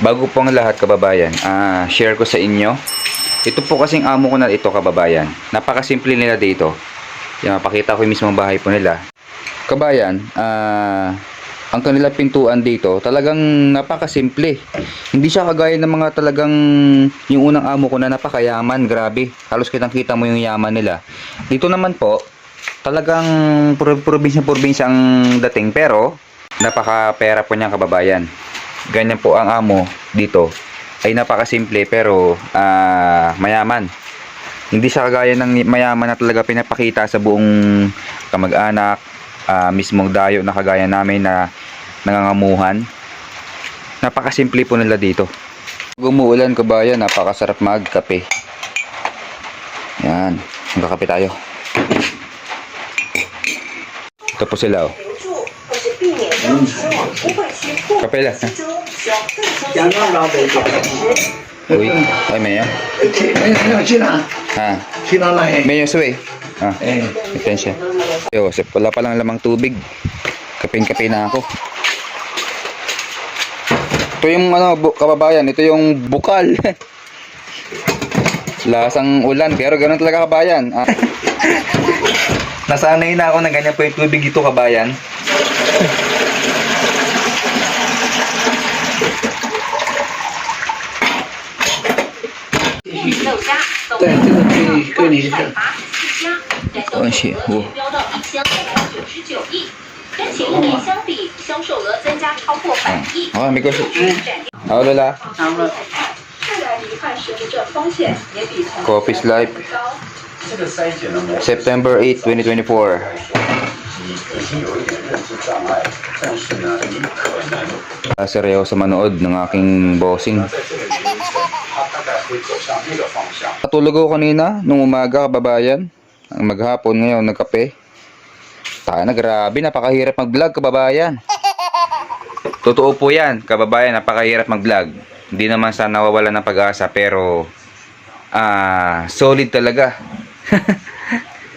Bago po ang lahat kababayan, share ko sa inyo. Ito po kasing amo ko na ito kababayan. Napakasimple nila dito. Yan, mapakita ko yung mismong bahay po nila. Kabayan, ang kanila pintuan dito talagang napakasimple. Hindi siya kagaya ng mga talagang yung unang amo ko na napakayaman, grabe. Halos kitang-kita mo yung yaman nila. Dito naman po, talagang probinsya-probinsya ang dating pero napaka-pera po niya kababayan. Ganyan po ang amo dito. Ay napakasimple pero mayaman. Hindi siya kagaya ng mayaman na talaga pinapakita sa buong kamag-anak, mismong dayo na kagaya namin na nangangamuhan. Napakasimple po nila dito. Pag umuulan kabayan, napakasarap magkape. Yan, magkakape tayo. Ito po sila oh. Kape lang. Uy, ay Mayo. Ha? Mayo suwi. Atensya. Yo, wala pa lang lamang tubig. Kaping-kape na ako. Ito yung kababayan, ito yung bukal. Lasang ulan, pero ganoon talaga kabayan. Nasanay na ako na ganyan po yung tubig dito kabayan. Oh shit. Oh. 跟前一年相比，销售额增加超过100亿。没关系。好了啦。未来罹患食物症风险也比同 Coffee's Life 高。 September 8, 2024. Seryoso manood ng aking bossing. Natulog ako kanina nung umaga kababayan. Ang maghapon ngayon nagkape. Tayo na grabe, napakahirap mag-vlog kababayan. Totoo po yan kababayan, napakahirap mag-vlog. Hindi naman sa nawawala ng pag-asa pero solid talaga.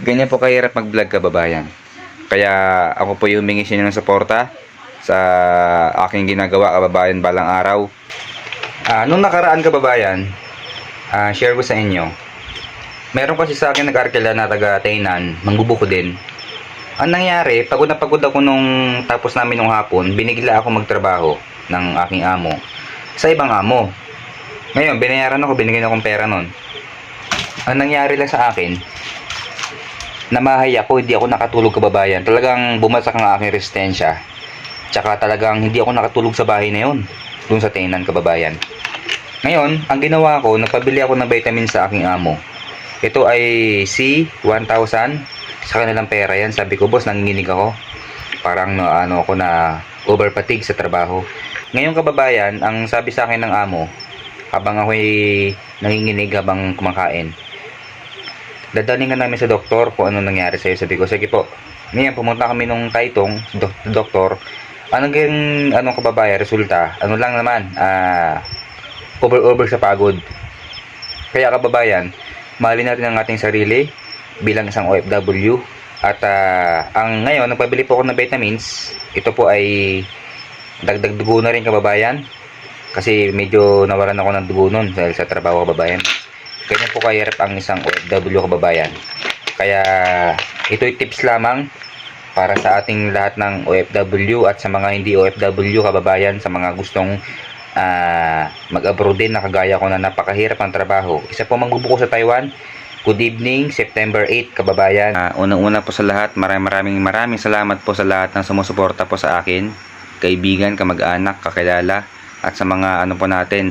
Ganyan po kahirap mag-vlog kababayan. Kaya ako po yung humingi sa inyo ng suporta sa aking ginagawa kababayan balang araw. Nung nakaraan kababayan, share ko sa inyo. Meron kasi sa akin nag-arkela na taga Tainan, mangbubuko din. Ang nangyari, pagod na pagod ako nung tapos namin nung hapon, binigla ako magtrabaho ng aking amo sa ibang amo. Ngayon, binayaran ako, binigyan akong pera nun. Ang nangyari lang sa akin, namahay ako, hindi ako nakatulog kababayan. Talagang bumagsak ang aking resistensya. Tsaka talagang hindi ako nakatulog sa bahay na yun, dun sa Tainan kababayan. Ngayon, ang ginawa ko, nagpabili ako ng vitamin sa aking amo. Ito ay C1000. Sa kanilang pera yan. Sabi ko, boss, nanginginig ako. Parang ako na over fatigue sa trabaho. Ngayon kababayan, ang sabi sa akin ng amo, habang ako'y nanginginig habang kumakain, dadalhin ka namin sa doktor kung ano nangyari sa'yo. Sabi ko, sige po. Ngayon, pumunta kami nung Taytong doktor. Anong kababayan, resulta? Ano lang naman, over sa pagod. Kaya kababayan, mahalin natin ang ating sarili bilang isang OFW. At ang ngayon, nagpabili po ako ng vitamins. Ito po ay dagdag dugo na rin kababayan. Kasi medyo nawalan ako ng dugo nun dahil sa trabaho kababayan. Ganyan po kahirap ang isang OFW kababayan. Kaya ito'y tips lamang para sa ating lahat ng OFW at sa mga hindi OFW kababayan, sa mga gustong mag-abroad din na kagaya ko na napakahirap ang trabaho. Isa po magbubuko sa Taiwan. Good evening, September 8 kababayan. Unang-una po sa lahat, maraming salamat po sa lahat ng sumusuporta po sa akin, kaibigan, kamag-anak, kakilala, at sa mga po natin,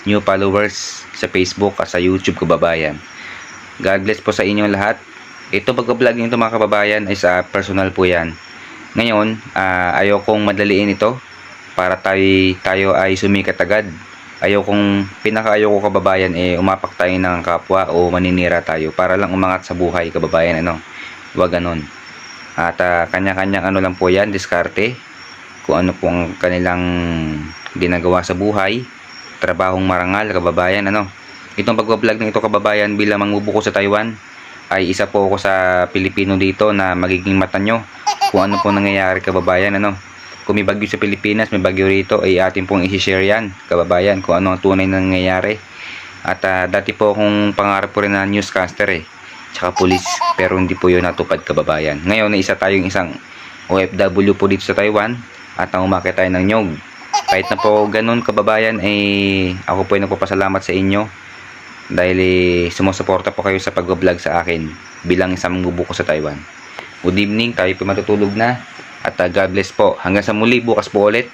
new followers sa Facebook at sa YouTube kababayan. God bless po sa inyong lahat. Ito pag-vlog nito mga kababayan ay sa personal po yan. Ngayon, ayokong madaliin ito para tayo ay sumikat agad. Pinaka-ayaw ko kababayan umapak tayo ng kapwa o maninira tayo para lang umangat sa buhay kababayan. Huwag ganon. At kanya-kanyang lang po yan, diskarte. Kung ano pong kanilang ginagawa sa buhay, trabahong marangal kababayan. Itong pag-vlog na ito kababayan bilang mangbubuko sa Taiwan, ay isa po ako sa Pilipino dito na magiging mata nyo kung ano pong nangyayari kababayan. kung may bagyo sa Pilipinas, may bagyo rito, ay atin pong i-share yan, kababayan, kung ano ang tunay na nangyayari. At dati po akong pangarap po rin na newscaster tsaka pulis, pero hindi po yun natupad, kababayan. Ngayon na isa tayong isang OFW po dito sa Taiwan at umakyat tayo ng nyog. Kahit na po ganun, kababayan, ako po ay nagpapasalamat sa inyo dahil sumusuporta po kayo sa pag-vlog sa akin bilang isang bubuko sa Taiwan. Good evening, tayo po matutulog na at God bless po. Hanggang sa muli, bukas po ulit.